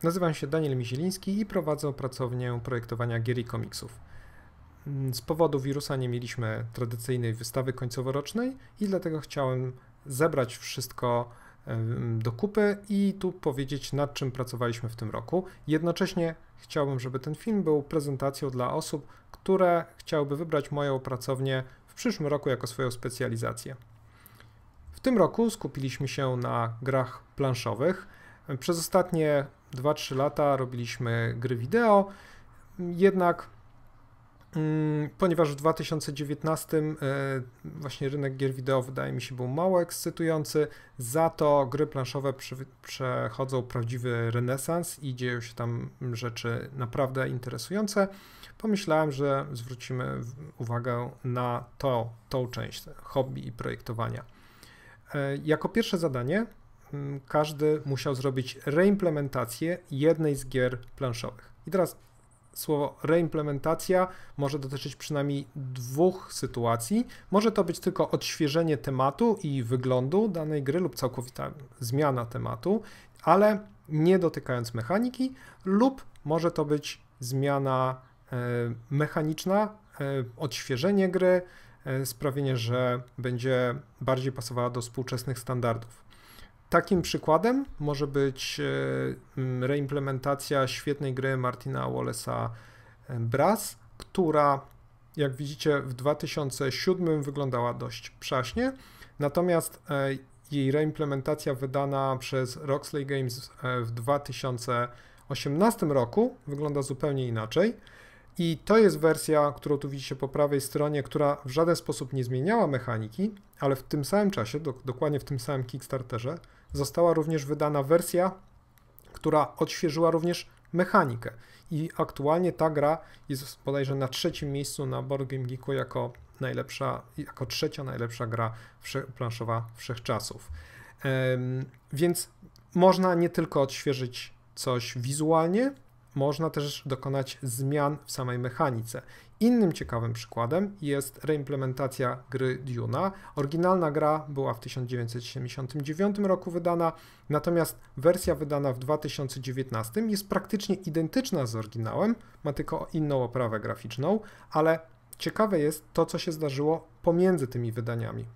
Nazywam się Daniel Mizieliński i prowadzę pracownię projektowania gier i komiksów. Z powodu wirusa nie mieliśmy tradycyjnej wystawy końcoworocznej i dlatego chciałem zebrać wszystko do kupy i tu powiedzieć, nad czym pracowaliśmy w tym roku. Jednocześnie chciałbym, żeby ten film był prezentacją dla osób, które chciałyby wybrać moją pracownię w przyszłym roku jako swoją specjalizację. W tym roku skupiliśmy się na grach planszowych. Przez ostatnie 2-3 lata robiliśmy gry wideo, jednak ponieważ w 2019 właśnie rynek gier wideo wydaje mi się był mało ekscytujący, za to gry planszowe przechodzą prawdziwy renesans i dzieją się tam rzeczy naprawdę interesujące. Pomyślałem, że zwrócimy uwagę na tą część hobby i projektowania. Jako pierwsze zadanie każdy musiał zrobić reimplementację jednej z gier planszowych. I teraz słowo reimplementacja może dotyczyć przynajmniej dwóch sytuacji. Może to być tylko odświeżenie tematu i wyglądu danej gry lub całkowita zmiana tematu, ale nie dotykając mechaniki, lub może to być zmiana mechaniczna, odświeżenie gry, sprawienie, że będzie bardziej pasowała do współczesnych standardów. Takim przykładem może być reimplementacja świetnej gry Martina Wallace'a Brass, która, jak widzicie, w 2007 wyglądała dość przaśnie, natomiast jej reimplementacja wydana przez Roxley Games w 2018 roku wygląda zupełnie inaczej. I to jest wersja, którą tu widzicie po prawej stronie, która w żaden sposób nie zmieniała mechaniki, ale w tym samym czasie, dokładnie w tym samym Kickstarterze, została również wydana wersja, która odświeżyła również mechanikę. I aktualnie ta gra jest bodajże na 3. miejscu na Board Game Geeku jako trzecia najlepsza gra planszowa wszechczasów. Więc można nie tylko odświeżyć coś wizualnie, można też dokonać zmian w samej mechanice. Innym ciekawym przykładem jest reimplementacja gry Duna. Oryginalna gra była w 1979 roku wydana, natomiast wersja wydana w 2019 jest praktycznie identyczna z oryginałem, ma tylko inną oprawę graficzną, ale ciekawe jest to, co się zdarzyło pomiędzy tymi wydaniami.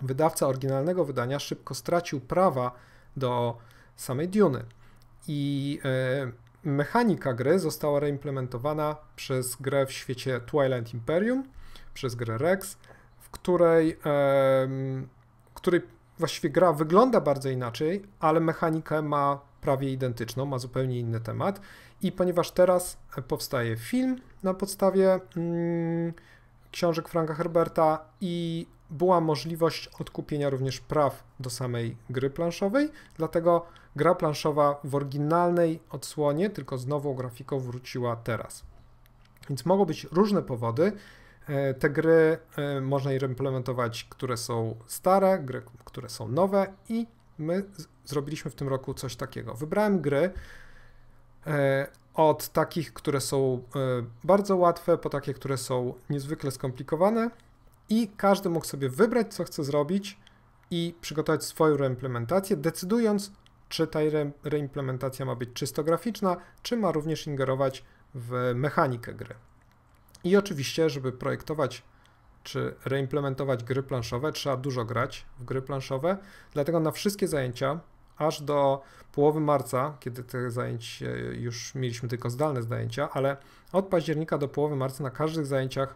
Wydawca oryginalnego wydania szybko stracił prawa do samej Duny i mechanika gry została reimplementowana przez grę w świecie Twilight Imperium, przez grę Rex, w której właściwie gra wygląda bardzo inaczej, ale mechanikę ma prawie identyczną, ma zupełnie inny temat. I ponieważ teraz powstaje film na podstawie książek Franka Herberta i była możliwość odkupienia również praw do samej gry planszowej, dlatego gra planszowa w oryginalnej odsłonie, tylko z nową grafiką wróciła teraz. Więc mogą być różne powody. Te gry można je reimplementować, które są stare, gry, które są nowe i my zrobiliśmy w tym roku coś takiego. Wybrałem gry od takich, które są bardzo łatwe, po takie, które są niezwykle skomplikowane i każdy mógł sobie wybrać, co chce zrobić i przygotować swoją reimplementację, decydując, czy ta reimplementacja ma być czysto graficzna, czy ma również ingerować w mechanikę gry. I oczywiście, żeby projektować czy reimplementować gry planszowe, trzeba dużo grać w gry planszowe, dlatego na wszystkie zajęcia, aż do połowy marca, kiedy tych zajęć już mieliśmy tylko zdalne zajęcia, ale od października do połowy marca na każdych zajęciach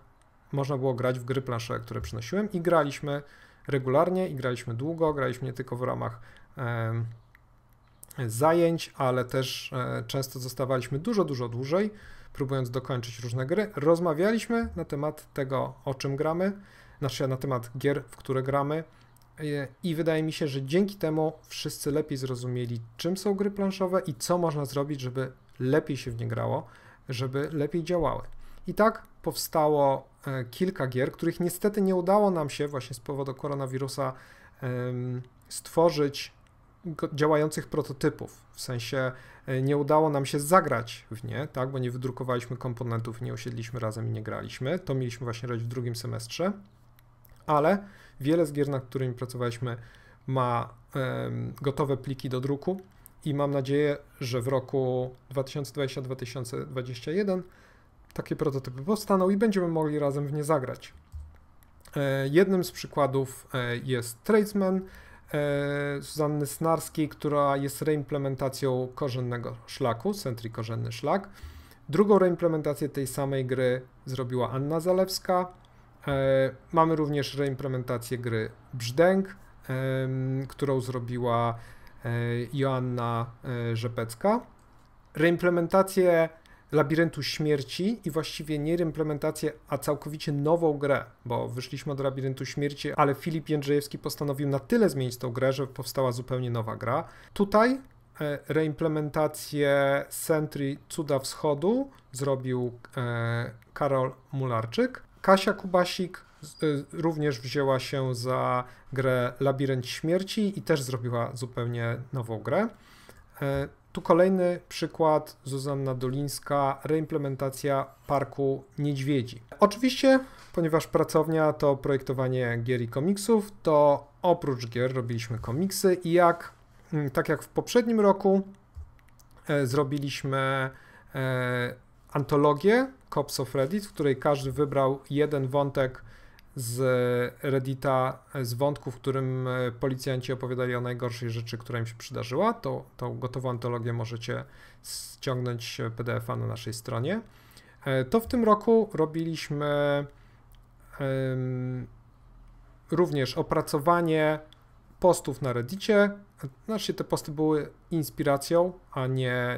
można było grać w gry planszowe, które przynosiłem i graliśmy regularnie i graliśmy długo, graliśmy nie tylko w ramach zajęć, ale też często zostawaliśmy dużo dłużej, próbując dokończyć różne gry. Rozmawialiśmy na temat tego, o czym gramy, znaczy na temat gier, w które gramy i wydaje mi się, że dzięki temu wszyscy lepiej zrozumieli, czym są gry planszowe i co można zrobić, żeby lepiej się w nie grało, żeby lepiej działały. I tak powstało kilka gier, których niestety nie udało nam się właśnie z powodu koronawirusa stworzyć działających prototypów, w sensie nie udało nam się zagrać w nie, tak, bo nie wydrukowaliśmy komponentów, nie usiedliśmy razem i nie graliśmy, to mieliśmy właśnie robić w drugim semestrze, ale wiele z gier, nad którymi pracowaliśmy, ma gotowe pliki do druku i mam nadzieję, że w roku 2020-2021 takie prototypy powstaną i będziemy mogli razem w nie zagrać. Jednym z przykładów jest Tradesman Zuzanny Snarskiej, która jest reimplementacją korzennego szlaku, Sentry korzenny szlak. Drugą reimplementację tej samej gry zrobiła Anna Zalewska. Mamy również reimplementację gry Brzdęk, którą zrobiła Joanna Rzepecka. Reimplementację Labiryntu Śmierci i właściwie nie reimplementację, a całkowicie nową grę, bo wyszliśmy od Labiryntu Śmierci, ale Filip Jędrzejewski postanowił na tyle zmienić tą grę, że powstała zupełnie nowa gra. Tutaj reimplementację Sentry Cuda Wschodu zrobił Karol Mularczyk. Kasia Kubasik również wzięła się za grę Labirynt Śmierci i też zrobiła zupełnie nową grę. Tu kolejny przykład, Zuzanna Dolińska, reimplementacja Parku Niedźwiedzi. Oczywiście, ponieważ pracownia to projektowanie gier i komiksów, to oprócz gier robiliśmy komiksy i tak jak w poprzednim roku zrobiliśmy antologię Cops of Reddit, w której każdy wybrał jeden wątek z Reddita, z wątku, w którym policjanci opowiadali o najgorszej rzeczy, która im się przydarzyła. Tą gotową antologię możecie ściągnąć PDF-a na naszej stronie. To w tym roku robiliśmy również opracowanie postów na Reddicie. Znaczy te posty były inspiracją, a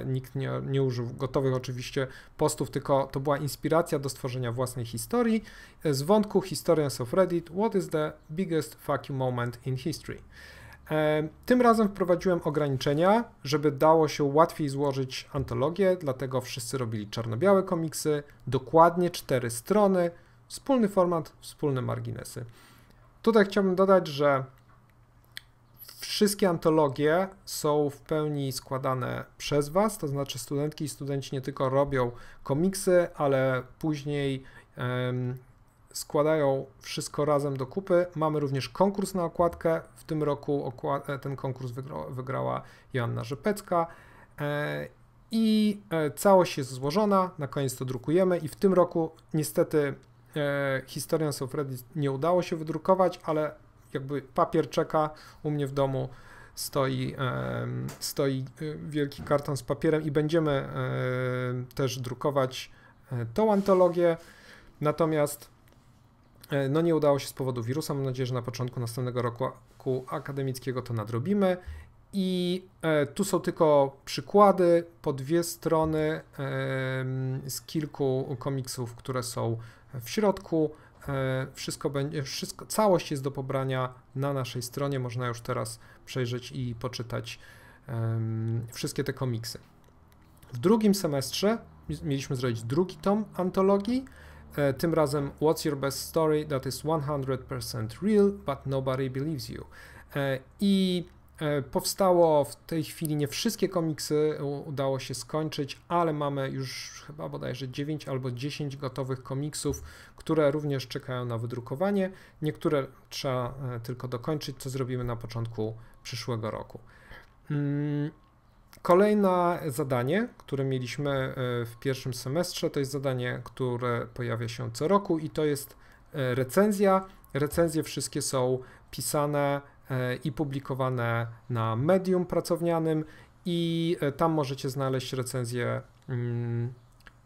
nikt nie użył gotowych oczywiście postów, tylko to była inspiracja do stworzenia własnej historii z wątku Historians of Reddit. What is the biggest fuck you moment in history? Tym razem wprowadziłem ograniczenia, żeby dało się łatwiej złożyć antologię, dlatego wszyscy robili czarno-białe komiksy, dokładnie 4 strony, wspólny format, wspólne marginesy. Tutaj chciałbym dodać, że wszystkie antologie są w pełni składane przez Was, to znaczy studentki i studenci nie tylko robią komiksy, ale później składają wszystko razem do kupy. Mamy również konkurs na okładkę. W tym roku ten konkurs wygrała Joanna Rzepecka i całość jest złożona, na koniec to drukujemy i w tym roku niestety Historians of Reddit nie udało się wydrukować, ale jakby papier czeka, u mnie w domu stoi wielki karton z papierem i będziemy też drukować tą antologię, natomiast no nie udało się z powodu wirusa. Mam nadzieję, że na początku następnego roku akademickiego to nadrobimy i tu są tylko przykłady po 2 strony z kilku komiksów, które są w środku. Całość jest do pobrania na naszej stronie, można już teraz przejrzeć i poczytać wszystkie te komiksy. W drugim semestrze mieliśmy zrobić drugi tom antologii, tym razem What's Your Best Story That Is 100% Real But Nobody Believes You. I powstało w tej chwili, nie wszystkie komiksy udało się skończyć, ale mamy już chyba bodajże 9 albo 10 gotowych komiksów, które również czekają na wydrukowanie. Niektóre trzeba tylko dokończyć, co zrobimy na początku przyszłego roku. Kolejne zadanie, które mieliśmy w pierwszym semestrze, to jest zadanie, które pojawia się co roku i to jest recenzja. Recenzje wszystkie są pisane i publikowane na medium pracownianym i tam możecie znaleźć recenzje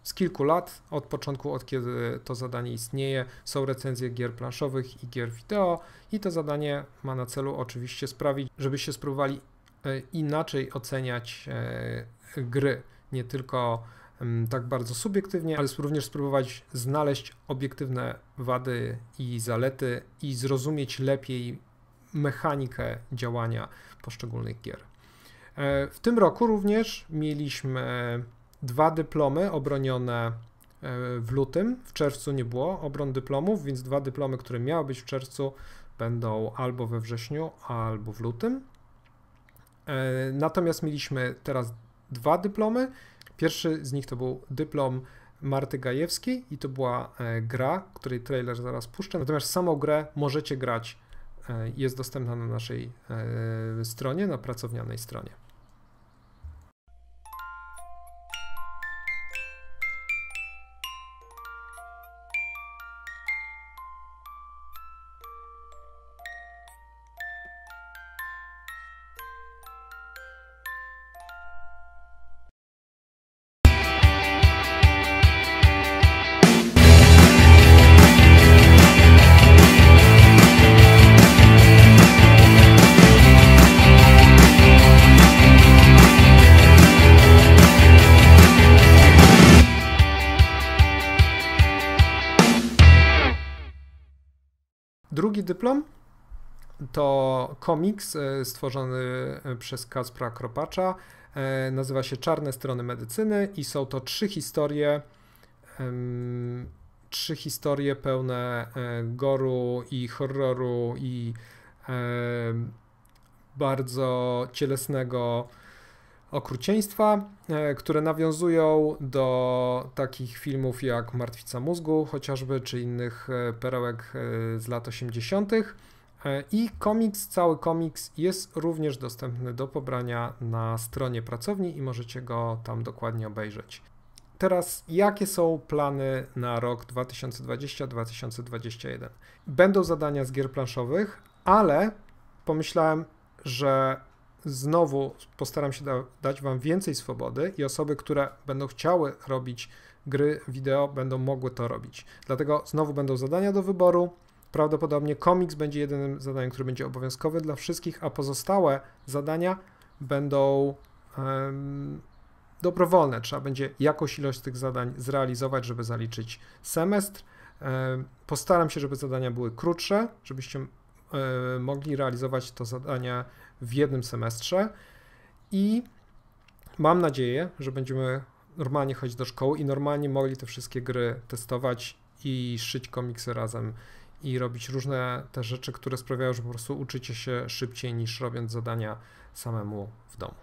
z kilku lat, od początku, od kiedy to zadanie istnieje. Są recenzje gier planszowych i gier wideo i to zadanie ma na celu oczywiście sprawić, żebyście spróbowali inaczej oceniać gry, nie tylko tak bardzo subiektywnie, ale również spróbować znaleźć obiektywne wady i zalety i zrozumieć lepiej mechanikę działania poszczególnych gier. W tym roku również mieliśmy 2 dyplomy obronione w lutym. W czerwcu nie było obron dyplomów, więc 2 dyplomy, które miały być w czerwcu, będą albo we wrześniu, albo w lutym. Natomiast mieliśmy teraz 2 dyplomy. Pierwszy z nich to był dyplom Marty Gajewskiej i to była gra, której trailer zaraz puszczę. Natomiast samą grę możecie grać, jest dostępna na naszej stronie, na pracownianej stronie. Drugi dyplom to komiks stworzony przez Kacpra Kropacza. Nazywa się Czarne strony medycyny i są to trzy historie pełne goru i horroru i bardzo cielesnego okrucieństwa, które nawiązują do takich filmów jak Martwica mózgu chociażby, czy innych perełek z lat 80. I cały komiks jest również dostępny do pobrania na stronie pracowni i możecie go tam dokładnie obejrzeć. Teraz, jakie są plany na rok 2020-2021? Będą zadania z gier planszowych, ale pomyślałem, że znowu postaram się dać Wam więcej swobody i osoby, które będą chciały robić gry wideo, będą mogły to robić. Dlatego znowu będą zadania do wyboru. Prawdopodobnie komiks będzie jedynym zadaniem, które będzie obowiązkowe dla wszystkich, a pozostałe zadania będą dobrowolne. Trzeba będzie jakąś ilość tych zadań zrealizować, żeby zaliczyć semestr. Postaram się, żeby zadania były krótsze, żebyście mogli realizować to zadanie w jednym semestrze i mam nadzieję, że będziemy normalnie chodzić do szkoły i normalnie mogli te wszystkie gry testować i szyć komiksy razem i robić różne te rzeczy, które sprawiają, że po prostu uczycie się szybciej niż robiąc zadania samemu w domu.